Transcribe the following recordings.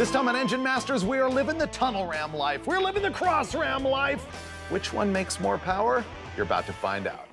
This time on Engine Masters, we are living the tunnel ram life. We're living the cross ram life. Which one makes more power? You're about to find out.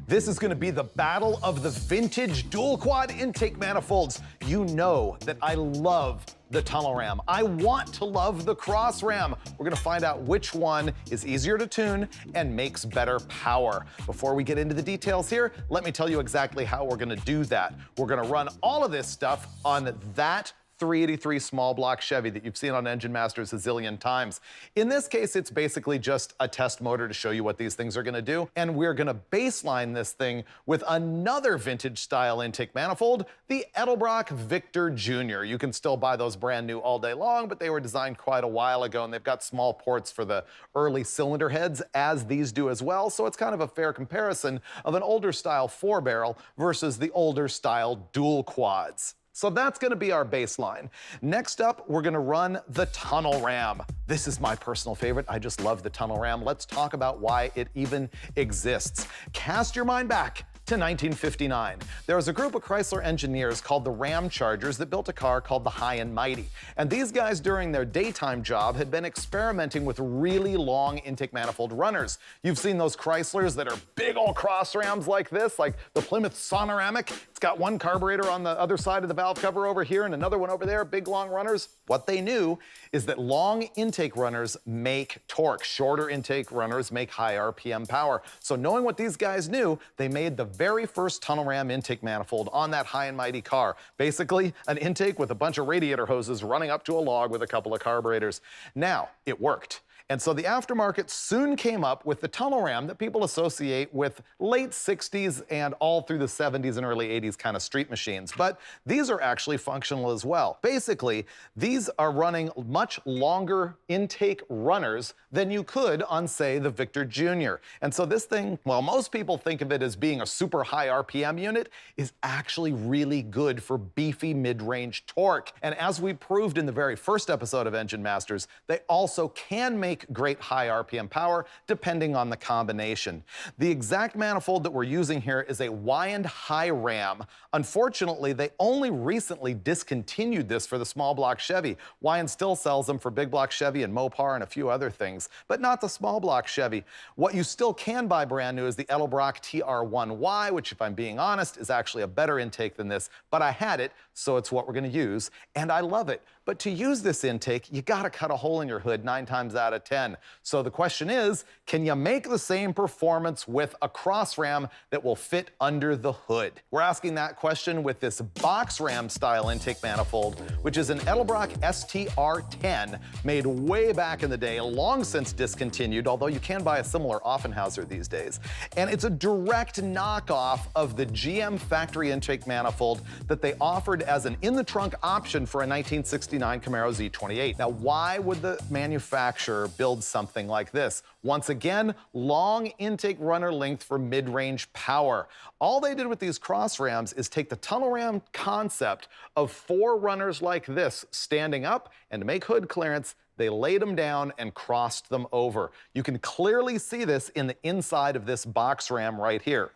This is gonna be the battle of the vintage dual quad intake manifolds. You know that I love the tunnel ram. I want to love the cross ram. We're gonna find out which one is easier to tune and makes better power. Before we get into the details here, let me tell you exactly how we're gonna do that. We're gonna run all of this stuff on that 383 small block Chevy that you've seen on Engine Masters a zillion times. In this case, it's basically just a test motor to show you what these things are gonna do, and we're gonna baseline this thing with another vintage style intake manifold, the Edelbrock Victor Jr. You can still buy those brand new all day long, but they were designed quite a while ago, and they've got small ports for the early cylinder heads, as these do as well, so it's kind of a fair comparison of an older style 4-barrel versus the older style dual quads. So that's gonna be our baseline. Next up, we're gonna run the tunnel ram. This is my personal favorite. I just love the tunnel ram. Let's talk about why it even exists. Cast your mind back to 1959. There was a group of Chrysler engineers called the Ram Chargers that built a car called the High and Mighty. And these guys, during their daytime job, had been experimenting with really long intake manifold runners. You've seen those Chryslers that are big old cross rams like this, like the Plymouth Sonoramic. It's got one carburetor on the other side of the valve cover over here and another one over there, big long runners. What they knew is that long intake runners make torque. Shorter intake runners make high RPM power. So knowing what these guys knew, they made the very first tunnel ram intake manifold on that High and Mighty car. Basically, an intake with a bunch of radiator hoses running up to a log with a couple of carburetors. Now, it worked. And so the aftermarket soon came up with the tunnel ram that people associate with late 60s and all through the 70s and early 80s kind of street machines. But these are actually functional as well. Basically, these are running much longer intake runners than you could on, say, the Victor Jr. And so this thing, while most people think of it as being a super high RPM unit, is actually really good for beefy mid-range torque. And as we proved in the very first episode of Engine Masters, they also can make great high RPM power depending on the combination. The exact manifold that we're using here is a Wyand High Ram. Unfortunately, they only recently discontinued this for the small block Chevy. Wyand still sells them for big block Chevy and Mopar and a few other things, but not the small block Chevy. What you still can buy brand new is the Edelbrock TR1Y, which, if I'm being honest, is actually a better intake than this, but I had it, so it's what we're gonna use, and I love it. But to use this intake, you gotta cut a hole in your hood 9 times out of 10. So the question is, can you make the same performance with a cross ram that will fit under the hood? We're asking that question with this box ram style intake manifold, which is an Edelbrock STR10, made way back in the day, long since discontinued, although you can buy a similar Offenhauser these days. And it's a direct knockoff of the GM factory intake manifold that they offered as an in-the-trunk option for a 1969 Camaro Z28. Now, why would the manufacturer build something like this? Once again, long intake runner length for mid-range power. All they did with these cross rams is take the tunnel ram concept of 4 runners like this standing up, and to make hood clearance, they laid them down and crossed them over. You can clearly see this in the inside of this box ram right here.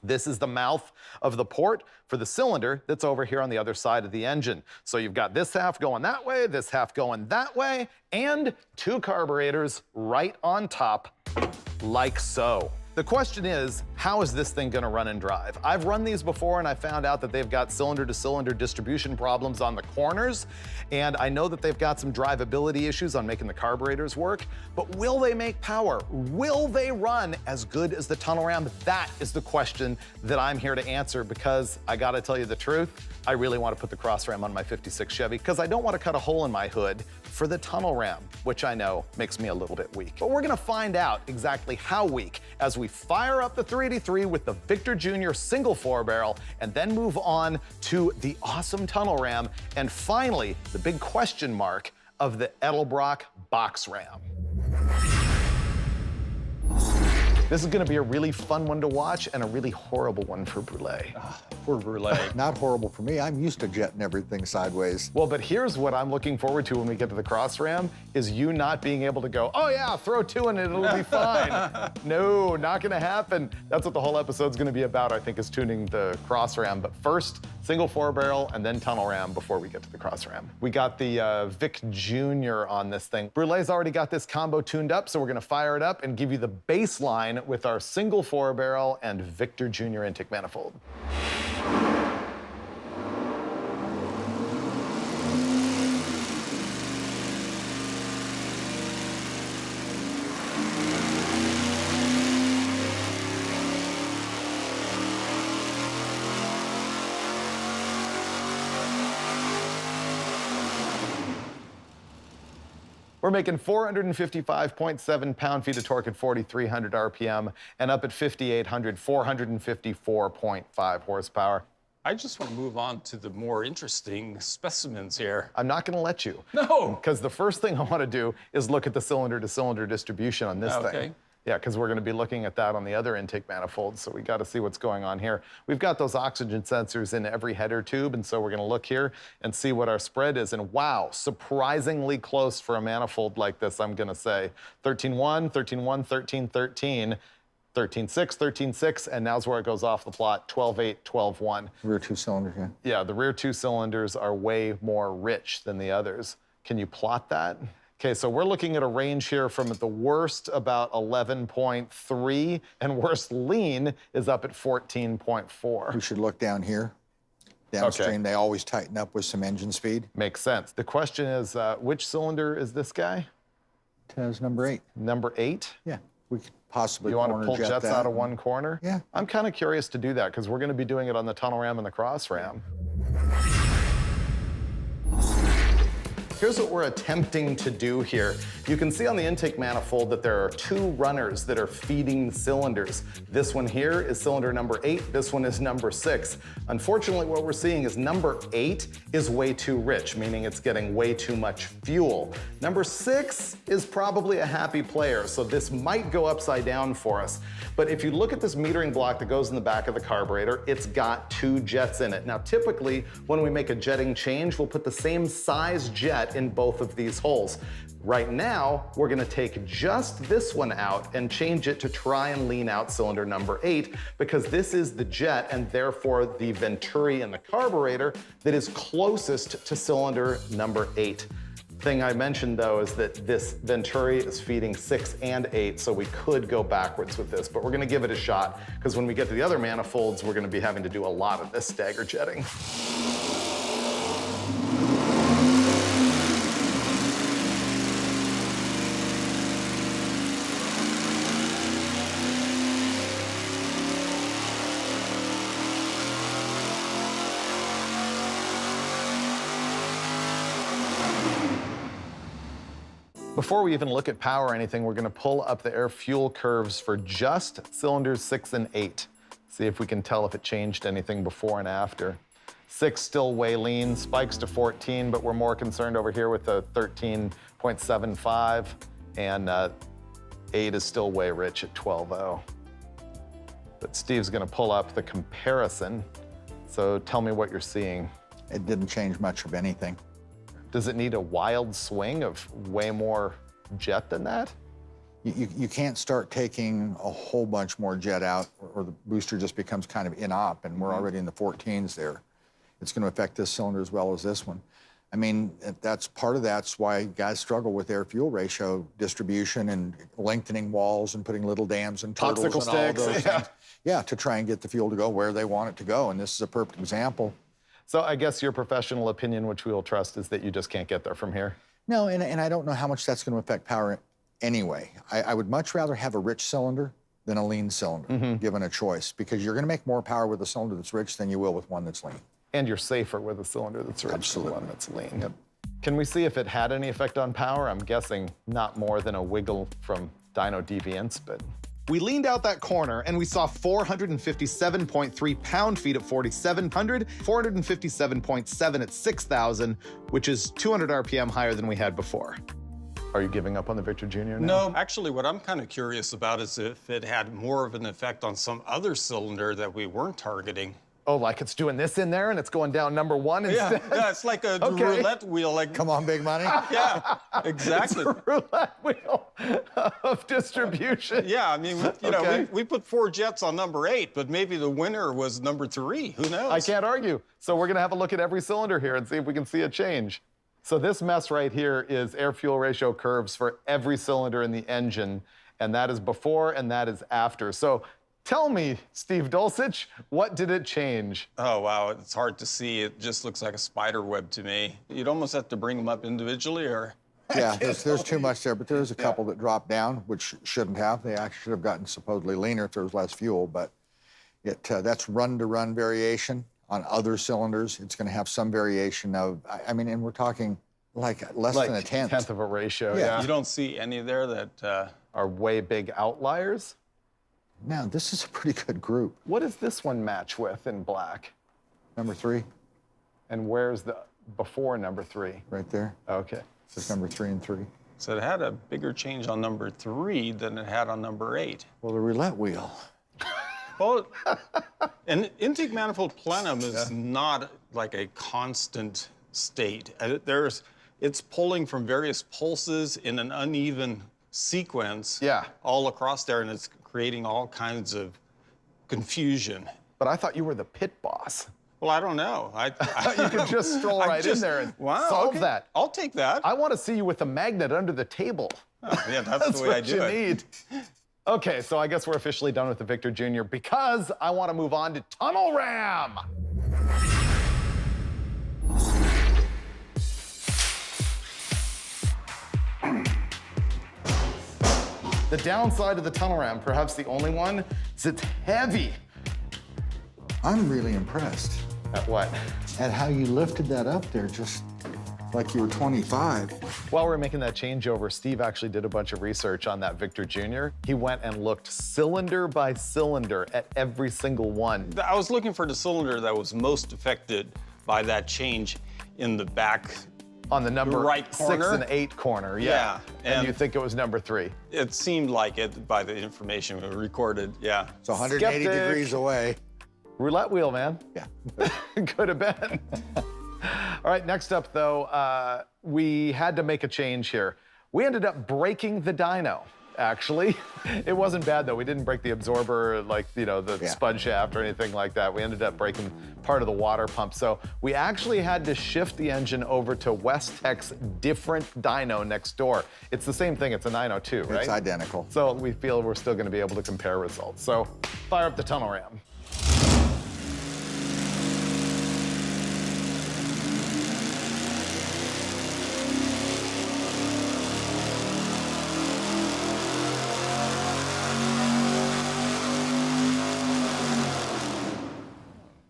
This is the mouth of the port for the cylinder that's over here on the other side of the engine. So you've got this half going that way, this half going that way, and 2 carburetors right on top, like so. The question is, how is this thing gonna run and drive? I've run these before and I found out that they've got cylinder-to-cylinder distribution problems on the corners, and I know that they've got some drivability issues on making the carburetors work, but will they make power? Will they run as good as the tunnel ram? That is the question that I'm here to answer, because I gotta tell you the truth, I really wanna put the cross ram on my 56 Chevy, because I don't wanna cut a hole in my hood for the tunnel ram, which I know makes me a little bit weak. But we're gonna find out exactly how weak as we fire up the 383 with the Victor Jr. single 4-barrel, and then move on to the awesome tunnel ram, and finally, the big question mark of the Edelbrock box ram. This is gonna be a really fun one to watch and a really horrible one for Brulé. Poor Brulé. Not horrible for me. I'm used to jetting everything sideways. Well, but here's what I'm looking forward to when we get to the cross ram, is you not being able to go, oh yeah, throw 2 in it, it'll be fine. No, not gonna happen. That's what the whole episode's gonna be about, I think, is tuning the cross ram. But first, single 4-barrel and then tunnel ram before we get to the cross ram. We got the Vic Jr. on this thing. Brulé's already got this combo tuned up, so we're gonna fire it up and give you the baseline with our single 4-barrel and Victor Jr. intake manifold. We're making 455.7 pound-feet of torque at 4,300 RPM and up at 5,800, 454.5 horsepower. I just want to move on to the more interesting specimens here. I'm not going to let you. No. Because the first thing I want to do is look at the cylinder-to-cylinder distribution on this thing. Yeah, because we're going to be looking at that on the other intake manifolds, so we got to see what's going on here. We've got those oxygen sensors in every header tube, and so we're going to look here and see what our spread is. And wow, surprisingly close for a manifold like this, I'm going to say. 13.1, 13.1, 13.13, 13.6, 13.6, and now's where it goes off the plot, 12.8, 12.1. Rear 2 cylinders, yeah. Yeah, the rear 2 cylinders are way more rich than the others. Can you plot that? Okay, so we're looking at a range here from at the worst about 11.3, and worst lean is up at 14.4. We should look down here. Downstream, They always tighten up with some engine speed. Makes sense. The question is, which cylinder is this guy? It has number 8. Number 8? Yeah, we could possibly You want to pull jet jets that. out of one corner? Yeah. I'm kind of curious to do that because we're going to be doing it on the tunnel ram and the cross ram. Here's what we're attempting to do here. You can see on the intake manifold that there are 2 runners that are feeding cylinders. This one here is cylinder number 8, this one is number 6. Unfortunately, what we're seeing is number 8 is way too rich, meaning it's getting way too much fuel. Number 6 is probably a happy player, so this might go upside down for us. But if you look at this metering block that goes in the back of the carburetor, it's got 2 jets in it. Now, typically, when we make a jetting change, we'll put the same size jet in both of these holes. Right now, we're gonna take just this one out and change it to try and lean out cylinder number 8, because this is the jet and therefore the venturi in the carburetor that is closest to cylinder number 8. Thing I mentioned though is that this venturi is feeding 6 and 8, so we could go backwards with this, but we're gonna give it a shot, because when we get to the other manifolds, we're gonna be having to do a lot of this stagger jetting. Before we even look at power or anything, we're gonna pull up the air-fuel curves for just cylinders 6 and 8. See if we can tell if it changed anything before and after. 6 still way lean, spikes to 14, but we're more concerned over here with the 13.75, and 8 is still way rich at 12.0. But Steve's gonna pull up the comparison, so tell me what you're seeing. It didn't change much of anything. Does it need a wild swing of way more jet than that? You can't start taking a whole bunch more jet out, or the booster just becomes kind of in-op, and we're already in the 14s there. It's going to affect this cylinder as well as this one. I mean, that's part of that's why guys struggle with air-fuel ratio distribution and lengthening walls and putting little dams and turtles and all those things. Yeah, to try and get the fuel to go where they want it to go, and this is a perfect example. So I guess your professional opinion, which we will trust, is that you just can't get there from here? No, and I don't know how much that's going to affect power anyway. I would much rather have a rich cylinder than a lean cylinder, given a choice, because you're going to make more power with a cylinder that's rich than you will with one that's lean. And you're safer with a cylinder that's rich Absolutely. than one that's lean. Yep. Can we see if it had any effect on power? I'm guessing not more than a wiggle from dyno deviance, but... We leaned out that corner and we saw 457.3 pound-feet at 4,700, 457.7 at 6,000, which is 200 RPM higher than we had before. Are you giving up on the Victor Jr. now? No, actually, what I'm kind of curious about is if it had more of an effect on some other cylinder that we weren't targeting. Oh, like it's doing this in there and it's going down number one instead? Yeah, it's like a roulette wheel. Like, Come on, big money. yeah, exactly. It's a roulette wheel of distribution. Yeah, I mean, you know, Okay. we put 4 jets on number 8, but maybe the winner was number 3. Who knows? I can't argue. So we're gonna have a look at every cylinder here and see if we can see a change. So this mess right here is air-fuel ratio curves for every cylinder in the engine, and that is before and that is after. So tell me, Steve Dulcich, what did it change? Oh, wow, it's hard to see. It just looks like a spider web to me. You'd almost have to bring them up individually, or... Yeah, there's too much there, but there's a couple that dropped down, which shouldn't have. They actually should have gotten supposedly leaner if there was less fuel, but that's run-to-run variation. On other cylinders, it's going to have some variation of, I mean, and we're talking like less than a tenth. Tenth of a ratio, Yeah. You don't see any there that... Are way big outliers. Now, this is a pretty good group. What does this one match with in black? Number 3, And where's the before number 3? right there. Okay. There's number 3 and 3. So it had a bigger change on number 3 than it had on number 8. Well, the roulette wheel. Well, an intake manifold plenum is not like a constant state. It's pulling from various pulses in an uneven sequence all across there, and it's creating all kinds of confusion. But I thought you were the pit boss. Well, I don't know. You could just stroll right in there and solve that. I'll take that. I want to see you with a magnet under the table. Oh, yeah, that's the way I do what it. you need. Okay, so I guess we're officially done with the Victor Jr. because I want to move on to Tunnel Ram. The downside of the Tunnel Ram, perhaps the only one, is it's heavy. I'm really impressed At what? at how you lifted that up there just like you were 25. While we're making that changeover, Steve actually did a bunch of research on that Victor Jr. He went and looked cylinder by cylinder at every single one. I was looking for the cylinder that was most affected by that change in the back. On the number right 6 corner? and 8 corner, yeah. And you think it was number 3. It seemed like it by the information we recorded, yeah. It's 180 Skeptic. degrees away. Roulette wheel, man. Yeah. Could have been. All right, next up, though, we had to make a change here. We ended up breaking the dyno, actually. It wasn't bad, though. We didn't break the absorber, like, you know, the spud shaft or anything like that. We ended up breaking part of the water pump. So we actually had to shift the engine over to Westech's different dyno next door. It's the same thing. It's a 902, right? It's identical. So we feel we're still going to be able to compare results. So fire up the Tunnel Ram.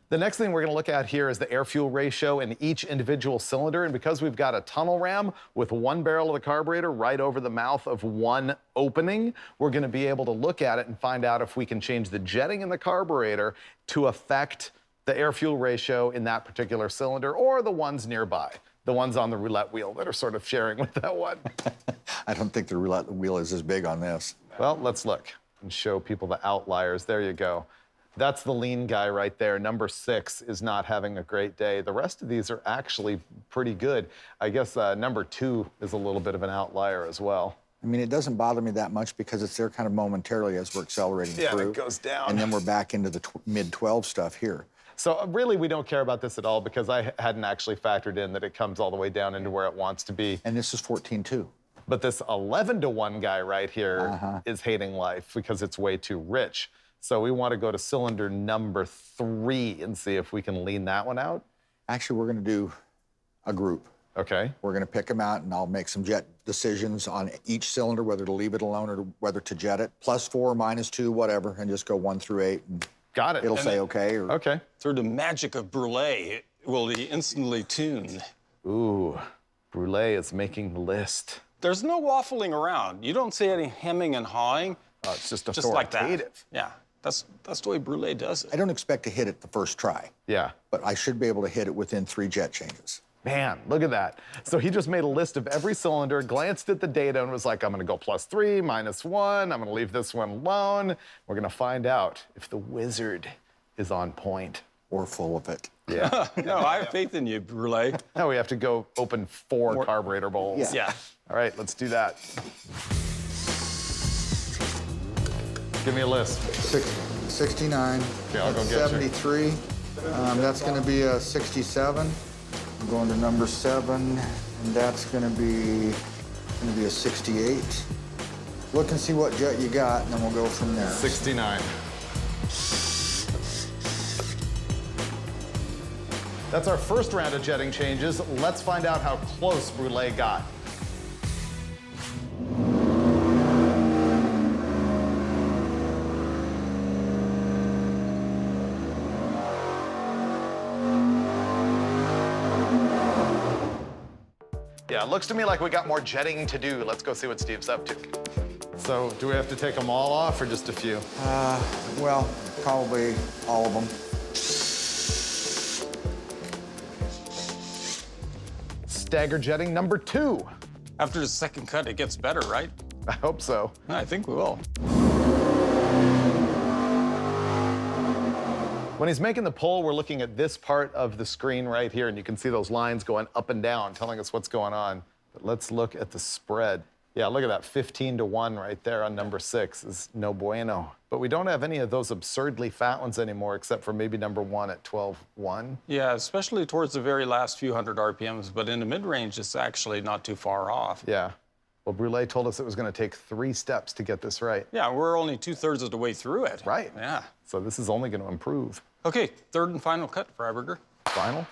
The next thing we're going to look at here is the air-fuel ratio in each individual cylinder. And because we've got a tunnel ram with one barrel of the carburetor right over the mouth of one opening, we're going to be able to look at it and find out if we can change the jetting in the carburetor to affect the air-fuel ratio in that particular cylinder or the ones nearby, the ones on the roulette wheel that are sort of sharing with that one. I don't think the roulette wheel is as big on this. Well, let's look and show people the outliers. There you go. That's the lean guy right there. Number 6 is not having a great day. The rest of these are actually pretty good. I guess number 2 is a little bit of an outlier as well. I mean, it doesn't bother me that much because it's there kind of momentarily as we're accelerating through. It goes down. And then we're back into the mid-12 stuff here. So really, we don't care about this at all because I hadn't actually factored in that it comes all the way down into where it wants to be. And this is 14.2. But this 11-to-1 guy right here is hating life because it's way too rich. So we want to go to cylinder number 3 and see if we can lean that one out. Actually, we're going to do a group. Okay. We're going to pick them out, and I'll make some jet decisions on each cylinder, whether to leave it alone or whether to jet it. +4, -2, whatever, and just go 1 through 8. And got it. it'll say okay. Or... Okay. Through the magic of Brulé, it will be instantly tuned. Ooh, Brulé is making the list. There's no waffling around. You don't see any hemming and hawing. Oh, it's just Like that. authoritative. Yeah, that's the way Brulé does I it. don't expect to hit it the first try, Yeah. but I should be able to hit it within 3 jet changes. Man, look at that. So he just made a list of every cylinder, glanced at the data, and was like, I'm gonna go +3, -1, I'm gonna leave this one alone. We're gonna find out if the wizard is on point. Or full of it. Yeah. No, I have faith in you, Brule. Now we have to go open 4 carburetor bowls. Yeah. All right, let's do that. Give me a list. 69. Okay, I'll go get you. 73. That's going to be a 67. I'm going to number 7, and that's going to be a 68. Look and see what jet you got, and then we'll go from there. 69. That's our first round of jetting changes. Let's find out how close Brule got. Yeah, it looks to me like we got more jetting to do. Let's go see what Steve's up to. So, do we have to take them all off or just a few? Well, probably all of them. Stagger jetting number 2. After the second cut, it gets better, right? I hope so. I think we will. When he's making the pull, we're looking at this part of the screen right here, and you can see those lines going up and down, telling us what's going on. But let's look at the spread. Yeah, look at that, 15-1 right there on number 6 is no bueno. But we don't have any of those absurdly fat ones anymore, except for maybe number 1 at 12-1. Yeah, especially towards the very last few hundred RPMs, but in the mid-range, it's actually not too far off. Yeah. Well, Brule told us it was going to take 3 steps to get this right. Yeah, we're only 2/3 of the way through it. Right. Yeah. So this is only going to improve. Okay, third and final cut, Freiberger. Final?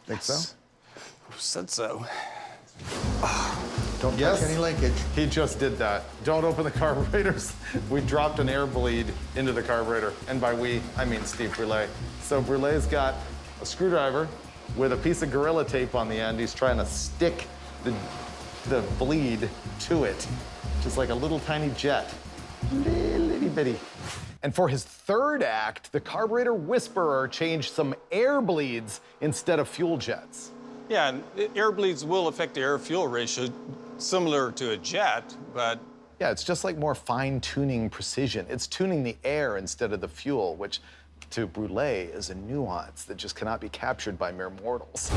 Think so? Who said so? Don't touch any linkage. He just did that. Don't open the carburetors. We dropped an air bleed into the carburetor. And by we, I mean Steve Brule. So Brule's got a screwdriver with a piece of Gorilla Tape on the end. He's trying to stick the bleed to it, just like a little tiny jet. Little bitty. And for his third act, the carburetor whisperer changed some air bleeds instead of fuel jets. Yeah, and air bleeds will affect the air-fuel ratio, similar to a jet, but... Yeah, it's just like more fine-tuning precision. It's tuning the air instead of the fuel, which to Brule is a nuance that just cannot be captured by mere mortals.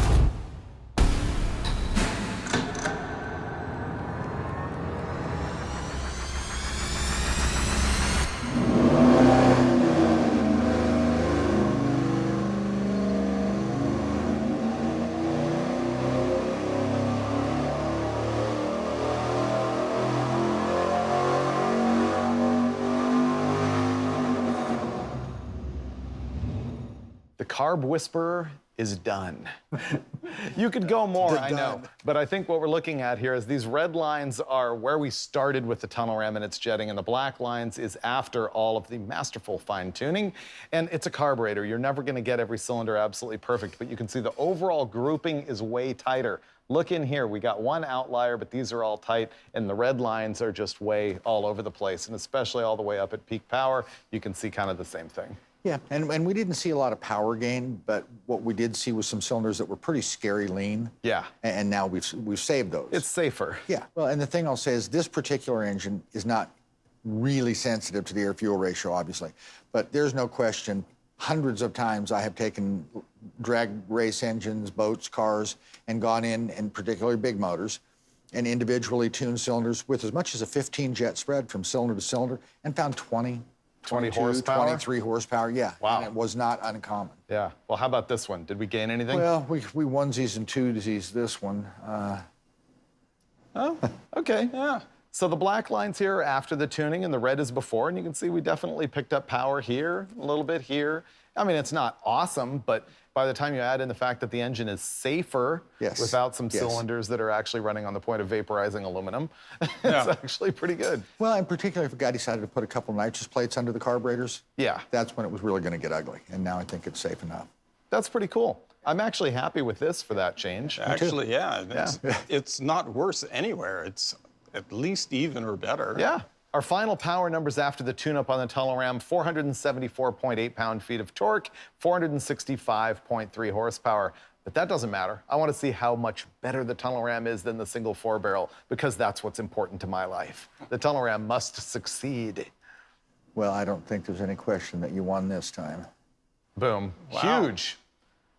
The carb whisperer is done. You could go more, I know. But I think what we're looking at here is these red lines are where we started with the tunnel ram and its jetting, and the black lines is after all of the masterful fine tuning. And it's a carburetor. You're never gonna get every cylinder absolutely perfect, but you can see the overall grouping is way tighter. Look in here, we got one outlier, but these are all tight, and the red lines are just way all over the place, and especially all the way up at peak power, you can see kind of the same thing. Yeah, and we didn't see a lot of power gain, but what we did see was some cylinders that were pretty scary lean. Yeah. And now we've saved those. It's safer. Yeah. Well, and the thing I'll say is this particular engine is not really sensitive to the air-fuel ratio, obviously, but there's no question. Hundreds of times I have taken drag race engines, boats, cars, and gone in, and particularly big motors, and individually tuned cylinders with as much as a 15 jet spread from cylinder to cylinder, and found 20 horsepower? 23 horsepower, yeah. Wow. And it was not uncommon. Yeah. Well, how about this one? Did we gain anything? Well, we onesies and twosies this one. Oh, okay. Yeah. So the black lines here are after the tuning and the red is before, and you can see we definitely picked up power here, a little bit here. I mean, it's not awesome, but by the time you add in the fact that the engine is safer without some cylinders that are actually running on the point of vaporizing aluminum, it's actually pretty good. Well, and particularly if a guy decided to put a couple nitrous plates under the carburetors, that's when it was really going to get ugly. And now I think it's safe enough. That's pretty cool. I'm actually happy with this for that change. Actually, it's not worse anywhere. It's at least even or better. Yeah. Our final power numbers after the tune-up on the tunnel ram, 474.8 pound-feet of torque, 465.3 horsepower. But that doesn't matter. I want to see how much better the tunnel ram is than the single 4-barrel, because that's what's important to my life. The tunnel ram must succeed. Well, I don't think there's any question that you won this time. Boom. Wow. Huge.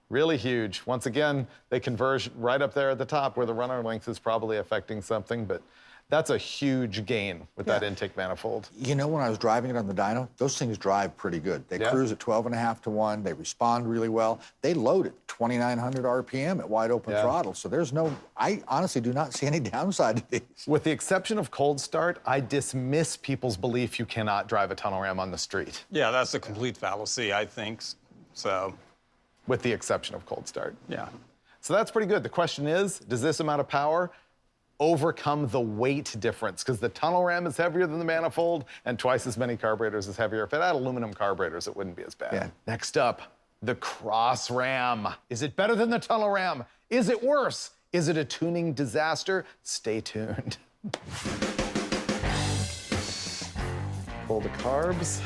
Really huge. Once again, they converge right up there at the top where the runner length is probably affecting something, but that's a huge gain with that intake manifold. You know, when I was driving it on the dyno, those things drive pretty good. They cruise at 12.5 to 1. They respond really well. They load at 2,900 RPM at wide open throttle. So there's no, I honestly do not see any downside to these. With the exception of cold start, I dismiss people's belief you cannot drive a tunnel ram on the street. Yeah, that's a complete fallacy, I think. So, With the exception of cold start. yeah. So that's pretty good. The question is, does this amount of power overcome the weight difference? Because the tunnel ram is heavier than the manifold, and twice as many carburetors is heavier. If it had aluminum carburetors, it wouldn't be as bad. Yeah. Next up, the cross ram. Is it better than the tunnel ram? Is it worse? Is it a tuning disaster? Stay tuned. Pull the carbs.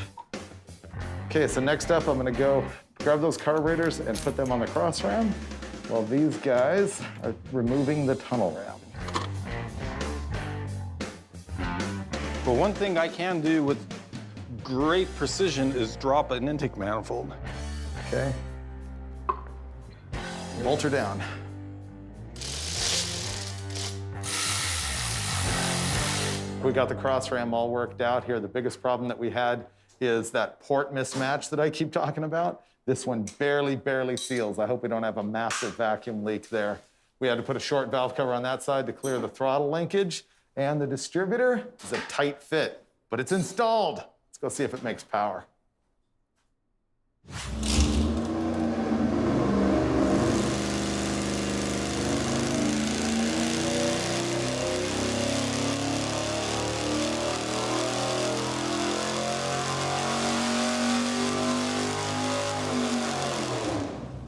Okay, so next up, I'm gonna go grab those carburetors and put them on the cross ram, while these guys are removing the tunnel ram. But one thing I can do with great precision is drop an intake manifold. Okay. Bolt her down. We got the cross ram all worked out here. The biggest problem that we had is that port mismatch that I keep talking about. This one barely seals. I hope we don't have a massive vacuum leak there. We had to put a short valve cover on that side to clear the throttle linkage, and the distributor is a tight fit, but it's installed. Let's go see if it makes power.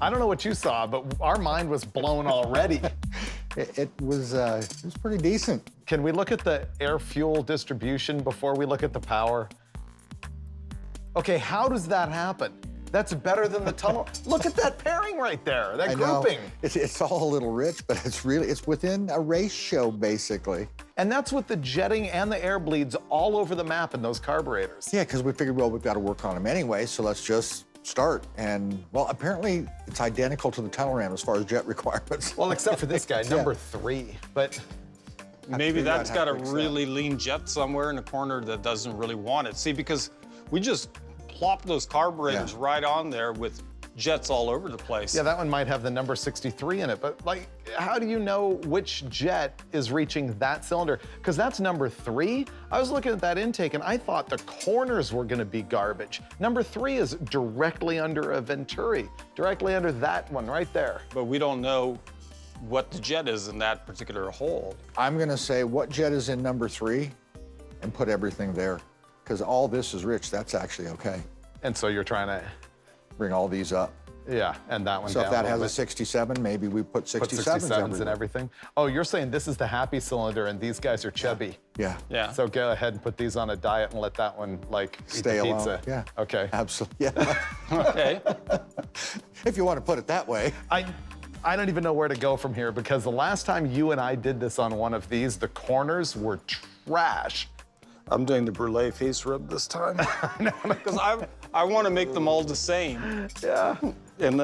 I don't know what you saw, but our mind was blown already. It was pretty decent. Can we look at the air-fuel distribution before we look at the power? Okay, how does that happen? That's better than the tunnel. Look at that pairing right there, that grouping. It's all a little rich, but it's within a race show, basically. And that's with the jetting and the air bleeds all over the map in those carburetors. Yeah, because we figured, well, we've got to work on them anyway, so let's just start. And, well, apparently it's identical to the tunnel ram as far as jet requirements. Well, except for this guy, number 3. But Maybe figure out that's how got to a fix that. really lean jet somewhere in a corner that doesn't really want it. See, because we just plopped those carburetors right on there with jets all over the place. yeah, that one might have the number 63 in it, but like, how do you know which jet is reaching that cylinder? Because that's number 3. I was looking at that intake and I thought the corners were gonna be garbage. Number 3 is directly under a Venturi, directly under that one right there. But we don't know what the jet is in that particular hole. I'm gonna say what jet is in number 3 and put everything there. Because all this is rich, that's actually okay. And so you're trying to, Bring all these up. yeah, and that one So down if that a has little a bit. 67, maybe we put 67s, Put 67s and everywhere. everything. Oh, you're saying this is the happy cylinder and these guys are chubby. Yeah. Yeah. So go ahead and put these on a diet and let that one like Stay eat the alone. pizza. Yeah. Okay. Absolutely. Yeah. Okay. If you want to put it that way. I don't even know where to go from here because the last time you and I did this on one of these, the corners were trash. I'm doing the brulee face rub this time. Because I want to make them all the same. Yeah. And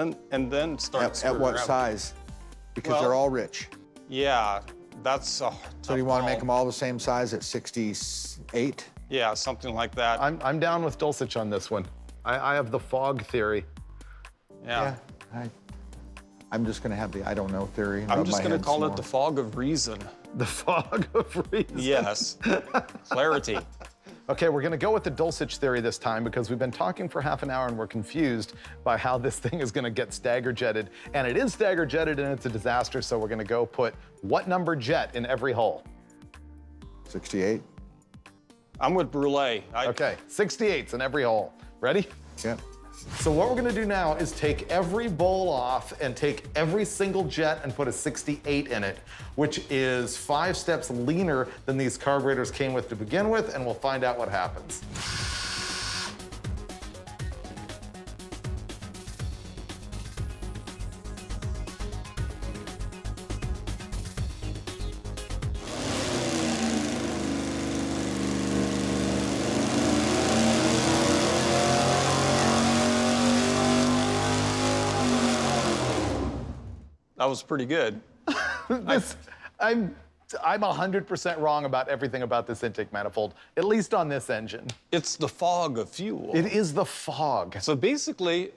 then start At screwing what around. size? Because Well- they're all rich. Yeah, that's a So do you want to make them all the same size at 68? Yeah, something like that. I'm down with Dulcich on this one. I have the fog theory. yeah. I'm just going to have the I don't know theory. and I'm rub just my going to head call some it the more. fog of reason. The fog of reason. Yes. Clarity. Okay, we're gonna go with the Dulcich theory this time because we've been talking for half an hour and we're confused by how this thing is gonna get stagger jetted. And it is stagger jetted and it's a disaster, so we're gonna go put what number jet in every hole? 68? I'm with brulee. Okay, 68s in every hole. Ready? Yep. So what we're gonna do now is take every bowl off and take every single jet and put a 68 in it, which is 5 steps leaner than these carburetors came with to begin with, and we'll find out what happens. That was pretty good. I'm 100% wrong about everything about this intake manifold, at least on this engine. It's the fog of fuel. It is the fog. So basically,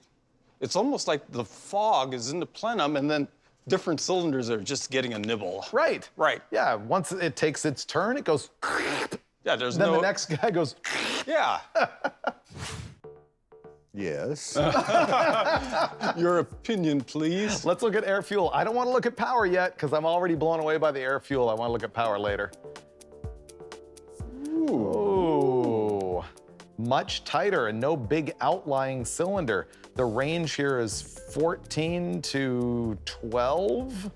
it's almost like the fog is in the plenum and then different cylinders are just getting a nibble. Right. Right. Yeah, once it takes its turn, it goes. Yeah, there's Then no... the next guy goes. Yeah. Yes. Your opinion, please. Let's look at air fuel. I don't want to look at power yet because I'm already blown away by the air fuel. I want to look at power later. Ooh. Much tighter and no big outlying cylinder. The range here is 14 to 12.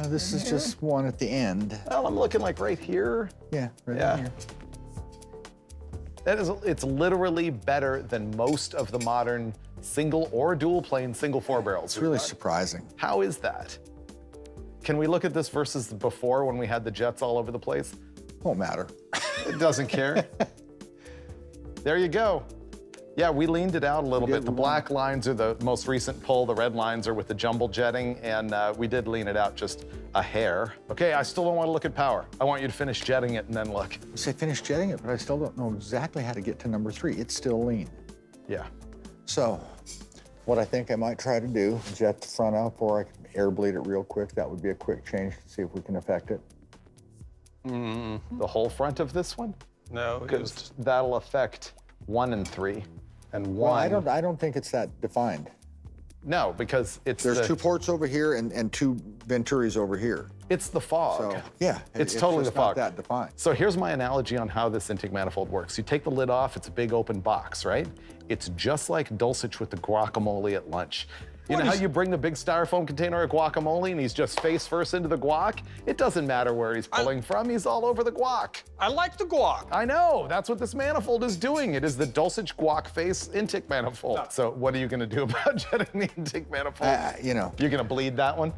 This is just one at the end. Well, I'm looking like right here. Yeah, right Yeah. here. It's literally better than most of the modern single or dual plane single 4-barrels. It's really surprising. How is that? Can we look at this versus before when we had the jets all over the place? Won't matter. It doesn't care. There you go. Yeah, we leaned it out a little bit. The black lines are the most recent pull. The red lines are with the jumble jetting, and we did lean it out just a hair. Okay, I still don't want to look at power. I want you to finish jetting it and then look. You say finish jetting it, but I still don't know exactly how to get to number 3. It's still lean. Yeah. So, what I think I might try to do, jet the front up, or I can air bleed it real quick. That would be a quick change to see if we can affect it. The whole front of this one? No, Because that'll affect 1 and 3. And 1. Well, I don't think it's that defined. No, because it's There's 2 ports over here and 2 Venturis over here. It's the fog. So, yeah. It's totally just the fog. not that defined. So here's my analogy on how this intake manifold works. You take the lid off, it's a big open box, right? It's just like Dulcich with the guacamole at lunch. You know how you bring the big styrofoam container of guacamole and he's just face first into the guac? It doesn't matter where he's pulling from, he's all over the guac. I like the guac. I know, that's what this manifold is doing. It is the Dulcich guac face intake manifold. So what are you gonna do about jetting the intake manifold? You know. You're gonna bleed that one?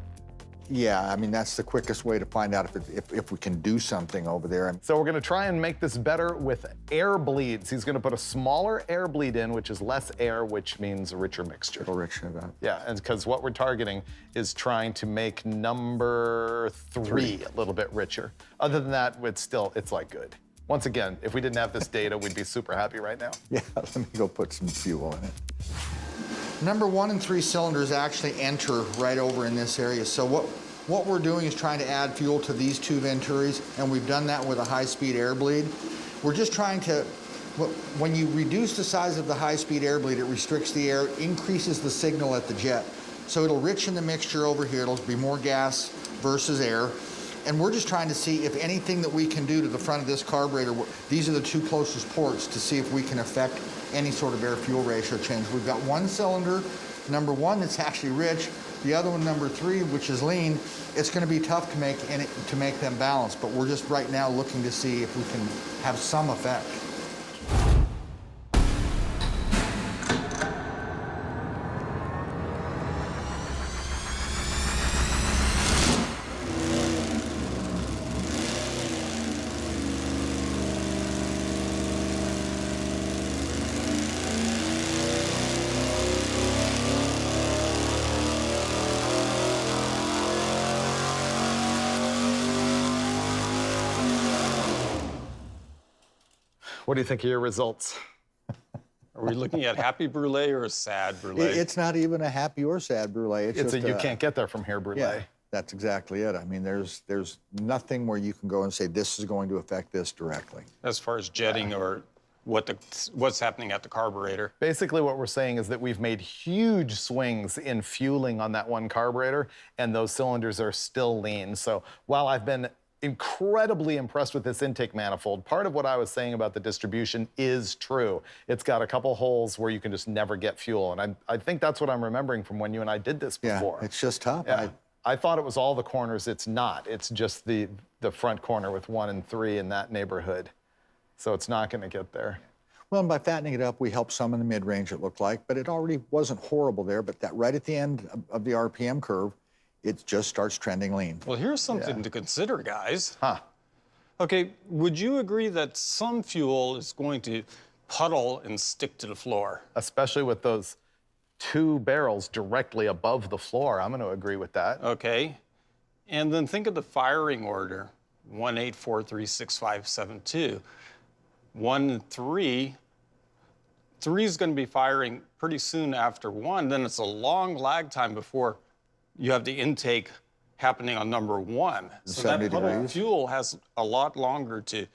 Yeah, I mean, that's the quickest way to find out if we can do something over there. So we're gonna try and make this better with air bleeds. He's gonna put a smaller air bleed in, which is less air, which means a richer mixture. Yeah, and because what we're targeting is trying to make number 3 a little bit richer. Other than that, it's like good. Once again, if we didn't have this data, we'd be super happy right now. Yeah, let me go put some fuel in it. Number 1 and 3 cylinders actually enter right over in this area. So what we're doing is trying to add fuel to these 2 Venturis, and we've done that with a high-speed air bleed. We're just trying to, when you reduce the size of the high-speed air bleed, it restricts the air, increases the signal at the jet. So it'll richen the mixture over here. It'll be more gas versus air. And we're just trying to see if anything that we can do to the front of this carburetor, these are the 2 closest ports, to see if we can affect any sort of air-fuel ratio change. We've got 1 cylinder, number 1, that's actually rich. The other one, number 3, which is lean. It's going to be tough to make them balance, but we're just right now looking to see if we can have some effect. What do you think of your results? Are we looking at happy brulee or a sad brulee? It's not even a happy or sad brulee. It's just you can't get there from here brulee. Yeah, that's exactly it. I mean, there's nothing where you can go and say this is going to affect this directly. As far as jetting or what's happening at the carburetor. Basically what we're saying is that we've made huge swings in fueling on that one carburetor, and those cylinders are still lean. So while I've been incredibly impressed with this intake manifold, part of what I was saying about the distribution is true. It's got a couple holes where you can just never get fuel, and I think that's what I'm remembering from when you and I did this before. Yeah, it's just tough. Yeah. I thought it was all the corners. It's not. It's just the front corner with 1 and 3 in that neighborhood. So it's not going to get there. Well, and by fattening it up, we helped some in the mid-range, it looked like, but it already wasn't horrible there. But that right at the end of the RPM curve, it just starts trending lean. Well, here's something to consider, guys. Huh. Okay, would you agree that some fuel is going to puddle and stick to the floor? Especially with those 2 barrels directly above the floor. I'm going to agree with that. Okay. And then think of the firing order. 1, 8, 4, 3, 6, 5, 7, 2. 1, 3. 3 is going to be firing pretty soon after 1. Then it's a long lag time before you have the intake happening on number 1. So that puddle fuel has a lot longer to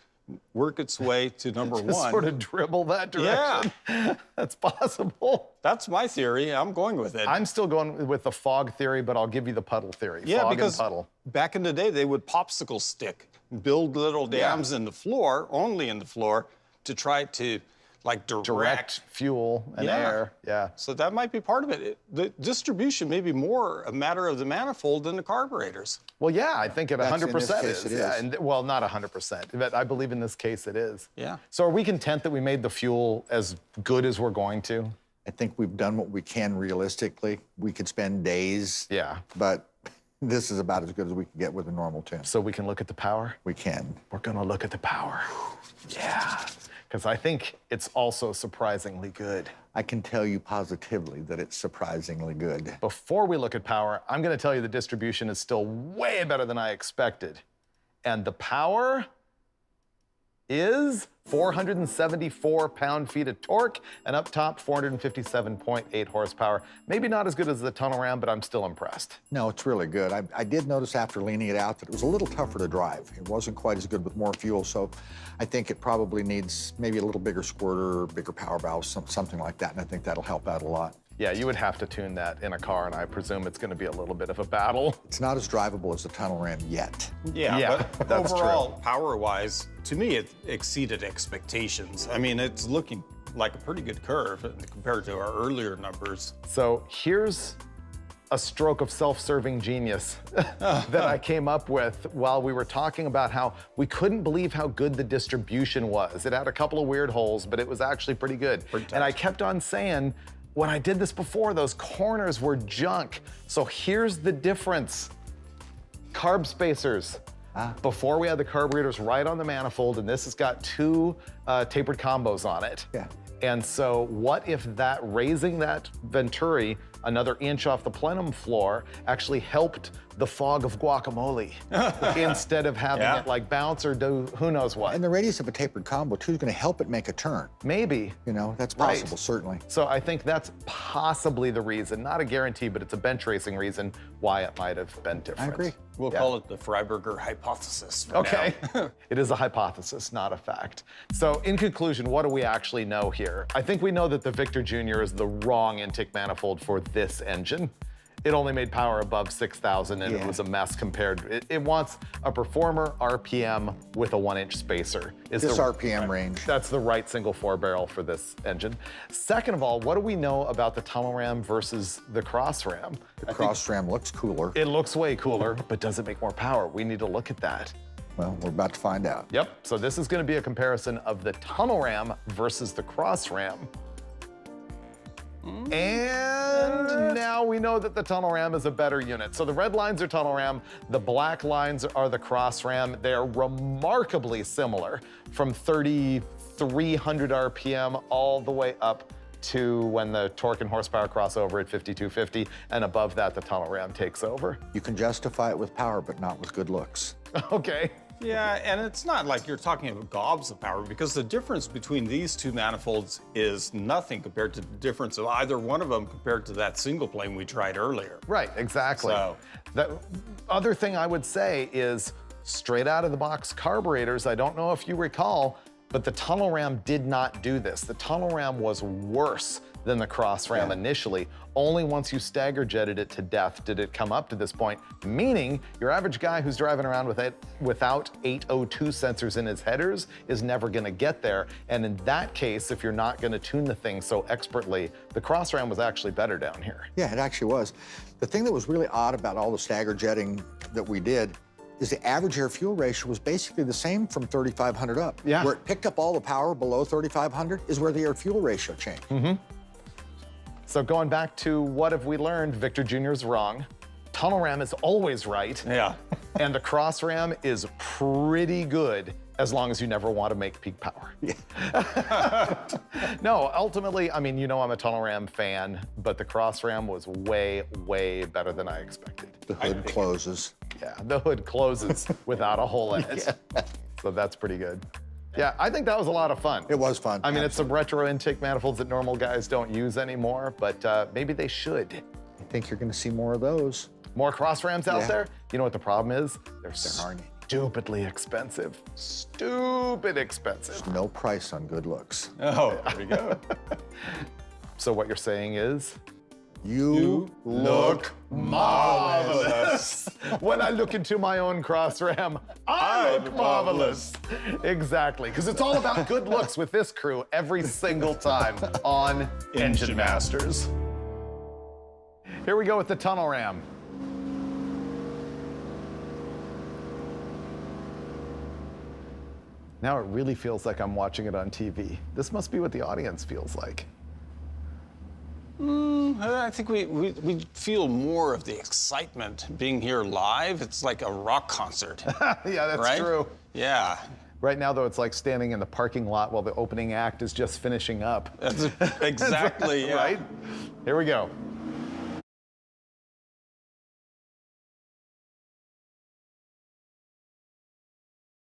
work its way to number 1. Sort of dribble that direction. Yeah. That's possible. That's my theory. I'm going with it. I'm still going with the fog theory, but I'll give you the puddle theory. Yeah, fog because and puddle. back in the day, they would popsicle stick, build little dams in the floor, only in the floor, to try to like direct fuel and air. Yeah. So that might be part of it. The distribution may be more a matter of the manifold than the carburetors. Well, yeah, I think it 100% is. is. Yeah, and well, not 100%, but I believe in this case it is. Yeah. So are we content that we made the fuel as good as we're going to? I think we've done what we can realistically. We could spend days. Yeah. But this is about as good as we can get with a normal tune. So we can look at the power? We can. We're gonna look at the power. Yeah. Because I think it's also surprisingly good. I can tell you positively that it's surprisingly good. Before we look at power, I'm gonna tell you the distribution is still way better than I expected. And the power is 474 pound-feet of torque, and up top, 457.8 horsepower. Maybe not as good as the tunnel ram, but I'm still impressed. No, it's really good. I did notice after leaning it out that it was a little tougher to drive. It wasn't quite as good with more fuel, so I think it probably needs maybe a little bigger squirter or bigger power valve, something like that, and I think that'll help out a lot. Yeah, you would have to tune that in a car, and I presume it's gonna be a little bit of a battle. It's not as drivable as the tunnel ram yet. Yeah, but that's overall, power-wise, to me, it exceeded expectations. I mean, it's looking like a pretty good curve compared to our earlier numbers. So here's a stroke of self-serving genius that I came up with while we were talking about how we couldn't believe how good the distribution was. It had a couple of weird holes, but it was actually pretty good. And I kept on saying, when I did this before, those corners were junk. So here's the difference. Carb spacers. Before we had the carburetors right on the manifold, and this has got 2 tapered combos on it. Yeah. And so what if that raising that venturi another inch off the plenum floor actually helped the fog of guacamole instead of having it like bounce or do who knows what. And the radius of a tapered combo too is going to help it make a turn. Maybe. You know, that's possible, certainly. So I think that's possibly the reason, not a guarantee, but it's a bench racing reason why it might have been different. I agree. We'll call it the Freiberger hypothesis for Okay. now. It is a hypothesis, not a fact. So in conclusion, what do we actually know here? I think we know that the Victor Jr. is the wrong intake manifold for this engine. It only made power above 6,000 and it was a mess compared. It wants a performer RPM with a 1-inch spacer. This RPM range. That's the right single 4-barrel for this engine. Second of all, what do we know about the tunnel ram versus the cross ram? The cross ram looks cooler. It looks way cooler, but does it make more power? We need to look at that. Well, we're about to find out. Yep, so this is gonna be a comparison of the tunnel ram versus the cross ram. And now we know that the tunnel ram is a better unit. So the red lines are tunnel ram, the black lines are the cross ram. They're remarkably similar from 3,300 RPM all the way up to when the torque and horsepower cross over at 5,250, and above that, the tunnel ram takes over. You can justify it with power, but not with good looks. Okay. Yeah, and it's not like you're talking about gobs of power, because the difference between these two manifolds is nothing compared to the difference of either one of them compared to that single plane we tried earlier. Right, exactly. So. The other thing I would say is straight out of the box carburetors. I don't know if you recall, but the tunnel ram did not do this. The tunnel ram was worse than the cross ram initially. Only once you stagger jetted it to death did it come up to this point, meaning your average guy who's driving around with it without 802 sensors in his headers is never gonna get there. And in that case, if you're not gonna tune the thing so expertly, the cross ram was actually better down here. Yeah, it actually was. The thing that was really odd about all the stagger jetting that we did is the average air-fuel ratio was basically the same from 3,500 up. Yeah. Where it picked up all the power below 3,500 is where the air-fuel ratio changed. So going back to what have we learned, Victor Jr. is wrong. Tunnel ram is always right. Yeah. And the cross ram is pretty good as long as you never want to make peak power. No, ultimately, I mean, you know I'm a tunnel ram fan, but the cross ram was way, way better than I expected. The hood closes. Yeah, the hood closes without a hole in it. So that's pretty good. Yeah, I think that was a lot of fun. It was fun. I mean, it's some retro intake manifolds that normal guys don't use anymore, but maybe they should. I think you're going to see more of those. More cross rams out Yeah. there? You know what the problem is? They're stupidly expensive. Stupid expensive. There's no price on good looks. Oh, there we go. So what you're saying is? You Look marvelous. When I look into my own cross ram, I look marvelous. Exactly, because it's all about good looks with this crew every single time on Engine Masters. Here we go with the tunnel ram. Now it really feels like I'm watching it on TV. This must be what the audience feels like. I think we feel more of the excitement being here live. It's like a rock concert. Yeah, that's right? true. Yeah. Right now, though, it's like standing in the parking lot while the opening act is just finishing up. That's exactly, yeah. Right? Here we go.